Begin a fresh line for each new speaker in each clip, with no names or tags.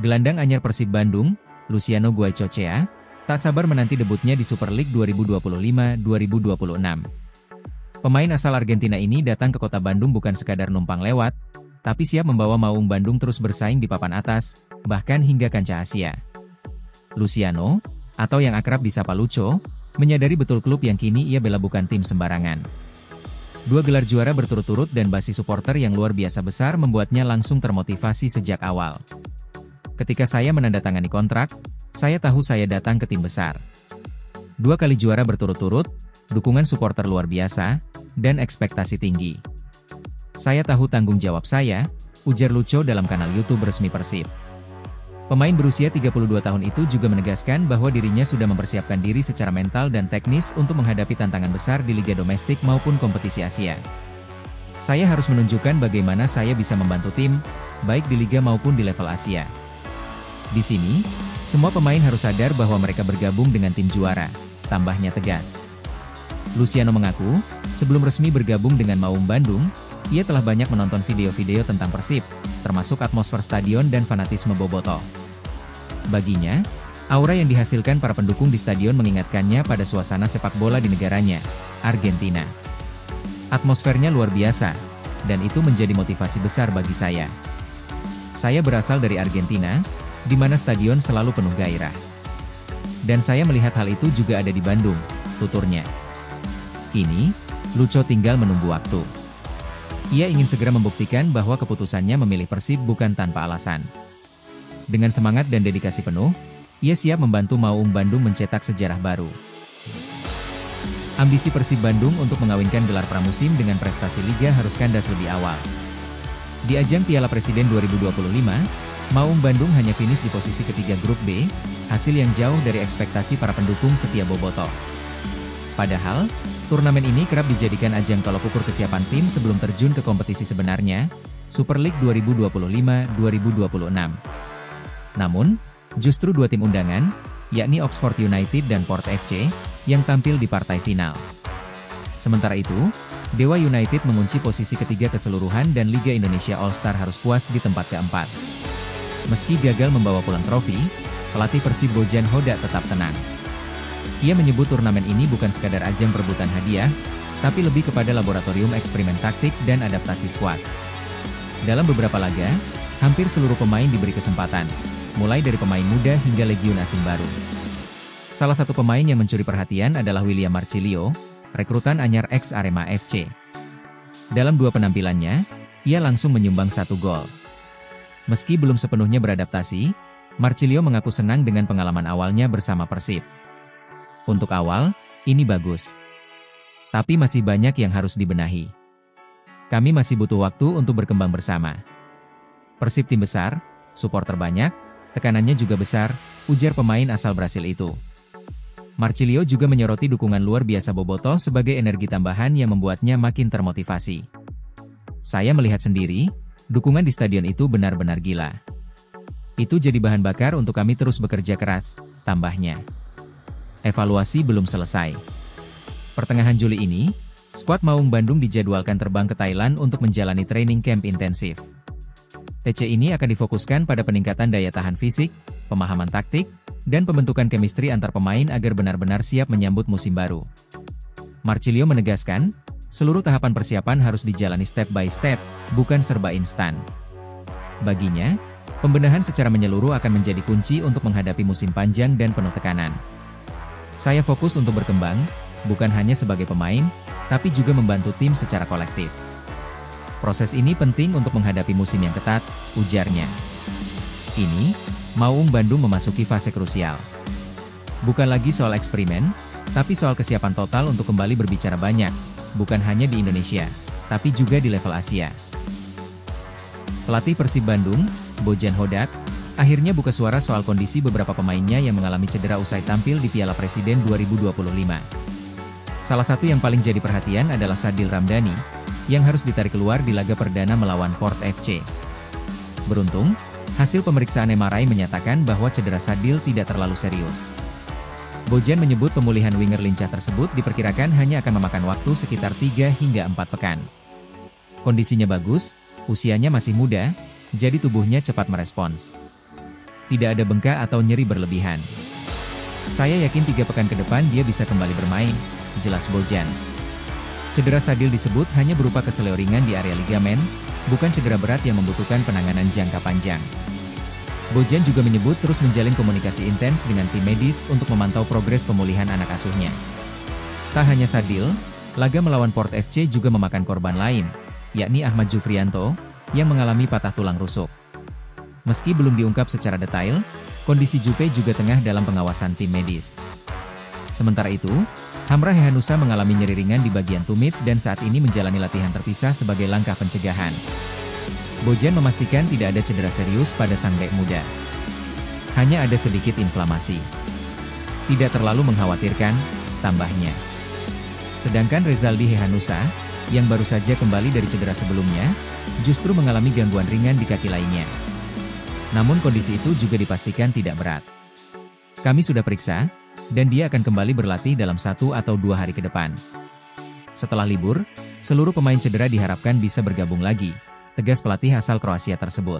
Gelandang anyar Persib Bandung, Luciano Guaicochea, tak sabar menanti debutnya di Super League 2025-2026. Pemain asal Argentina ini datang ke kota Bandung bukan sekadar numpang lewat, tapi siap membawa Maung Bandung terus bersaing di papan atas, bahkan hingga kancah Asia. Luciano, atau yang akrab disapa Lucho, menyadari betul klub yang kini ia bela bukan tim sembarangan. 2 gelar juara berturut-turut dan basis supporter yang luar biasa besar membuatnya langsung termotivasi sejak awal. Ketika saya menandatangani kontrak, saya tahu saya datang ke tim besar. 2 kali juara berturut-turut, dukungan supporter luar biasa, dan ekspektasi tinggi. Saya tahu tanggung jawab saya, ujar Lucho dalam kanal YouTube resmi Persib. Pemain berusia 32 tahun itu juga menegaskan bahwa dirinya sudah mempersiapkan diri secara mental dan teknis untuk menghadapi tantangan besar di liga domestik maupun kompetisi Asia. Saya harus menunjukkan bagaimana saya bisa membantu tim, baik di liga maupun di level Asia. Di sini, semua pemain harus sadar bahwa mereka bergabung dengan tim juara, tambahnya tegas. Luciano mengaku, sebelum resmi bergabung dengan Maung Bandung, ia telah banyak menonton video-video tentang Persib, termasuk atmosfer stadion dan fanatisme bobotoh. Baginya, aura yang dihasilkan para pendukung di stadion mengingatkannya pada suasana sepak bola di negaranya, Argentina. Atmosfernya luar biasa, dan itu menjadi motivasi besar bagi saya. Saya berasal dari Argentina, di mana stadion selalu penuh gairah. Dan saya melihat hal itu juga ada di Bandung, tuturnya. Kini, Lucho tinggal menunggu waktu. Ia ingin segera membuktikan bahwa keputusannya memilih Persib bukan tanpa alasan. Dengan semangat dan dedikasi penuh, ia siap membantu Maung Bandung mencetak sejarah baru. Ambisi Persib Bandung untuk mengawinkan gelar pramusim dengan prestasi liga harus kandas lebih awal. Di ajang Piala Presiden 2025, Maung Bandung hanya finish di posisi ketiga grup B, hasil yang jauh dari ekspektasi para pendukung setia bobotoh. Padahal, turnamen ini kerap dijadikan ajang tolok ukur kesiapan tim sebelum terjun ke kompetisi sebenarnya, Super League 2025-2026. Namun, justru 2 tim undangan, yakni Oxford United dan Port FC, yang tampil di partai final. Sementara itu, Dewa United mengunci posisi ketiga keseluruhan dan Liga Indonesia All-Star harus puas di tempat keempat. Meski gagal membawa pulang trofi, pelatih Persib Bojan Hodak tetap tenang. Ia menyebut turnamen ini bukan sekadar ajang perebutan hadiah, tapi lebih kepada laboratorium eksperimen taktik dan adaptasi skuad. Dalam beberapa laga, hampir seluruh pemain diberi kesempatan, mulai dari pemain muda hingga legiun asing baru. Salah satu pemain yang mencuri perhatian adalah William Marcilio, rekrutan anyar ex Arema FC. Dalam 2 penampilannya, ia langsung menyumbang 1 gol. Meski belum sepenuhnya beradaptasi, Marcilio mengaku senang dengan pengalaman awalnya bersama Persib. Untuk awal, ini bagus. Tapi masih banyak yang harus dibenahi. Kami masih butuh waktu untuk berkembang bersama. Persib tim besar, supporter banyak, tekanannya juga besar, ujar pemain asal Brasil itu. Marcilio juga menyoroti dukungan luar biasa bobotoh sebagai energi tambahan yang membuatnya makin termotivasi. Saya melihat sendiri, dukungan di stadion itu benar-benar gila. Itu jadi bahan bakar untuk kami terus bekerja keras, tambahnya. Evaluasi belum selesai. Pertengahan Juli ini, skuad Maung Bandung dijadwalkan terbang ke Thailand untuk menjalani training camp intensif. TC ini akan difokuskan pada peningkatan daya tahan fisik, pemahaman taktik, dan pembentukan chemistry antar pemain agar benar-benar siap menyambut musim baru. Marcilio menegaskan, seluruh tahapan persiapan harus dijalani step by step, bukan serba instan. Baginya, pembenahan secara menyeluruh akan menjadi kunci untuk menghadapi musim panjang dan penuh tekanan. Saya fokus untuk berkembang, bukan hanya sebagai pemain, tapi juga membantu tim secara kolektif. Proses ini penting untuk menghadapi musim yang ketat, ujarnya. Kini, Maung Bandung memasuki fase krusial. Bukan lagi soal eksperimen, tapi soal kesiapan total untuk kembali berbicara banyak, bukan hanya di Indonesia, tapi juga di level Asia. Pelatih Persib Bandung, Bojan Hodak, akhirnya buka suara soal kondisi beberapa pemainnya yang mengalami cedera usai tampil di Piala Presiden 2025. Salah satu yang paling jadi perhatian adalah Sadil Ramdhani, yang harus ditarik keluar di laga perdana melawan Port FC. Beruntung, hasil pemeriksaan MRI menyatakan bahwa cedera Sadil tidak terlalu serius. Bojan menyebut pemulihan winger lincah tersebut diperkirakan hanya akan memakan waktu sekitar 3 hingga 4 pekan. Kondisinya bagus, usianya masih muda, jadi tubuhnya cepat merespons. Tidak ada bengkak atau nyeri berlebihan. Saya yakin 3 pekan ke depan dia bisa kembali bermain, jelas Bojan. Cedera Sadil disebut hanya berupa keseleo ringan di area ligamen, bukan cedera berat yang membutuhkan penanganan jangka panjang. Bojan juga menyebut terus menjalin komunikasi intens dengan tim medis untuk memantau progres pemulihan anak asuhnya. Tak hanya Sadil, laga melawan Port FC juga memakan korban lain, yakni Ahmad Jufrianto, yang mengalami patah tulang rusuk. Meski belum diungkap secara detail, kondisi Jupe juga tengah dalam pengawasan tim medis. Sementara itu, Hamrah Hehanussa mengalami nyeri ringan di bagian tumit dan saat ini menjalani latihan terpisah sebagai langkah pencegahan. Bojan memastikan tidak ada cedera serius pada sang bek muda. Hanya ada sedikit inflamasi. Tidak terlalu mengkhawatirkan, tambahnya. Sedangkan Rezaldi Hehanussa, yang baru saja kembali dari cedera sebelumnya, justru mengalami gangguan ringan di kaki lainnya. Namun kondisi itu juga dipastikan tidak berat. Kami sudah periksa, dan dia akan kembali berlatih dalam 1 atau 2 hari ke depan. Setelah libur, seluruh pemain cedera diharapkan bisa bergabung lagi, tegas pelatih asal Kroasia tersebut.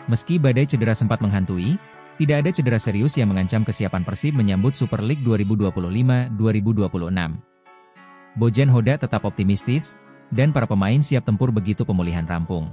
Meski badai cedera sempat menghantui, tidak ada cedera serius yang mengancam kesiapan Persib menyambut Super League 2025-2026. Bojan Hoda tetap optimistis, dan para pemain siap tempur begitu pemulihan rampung.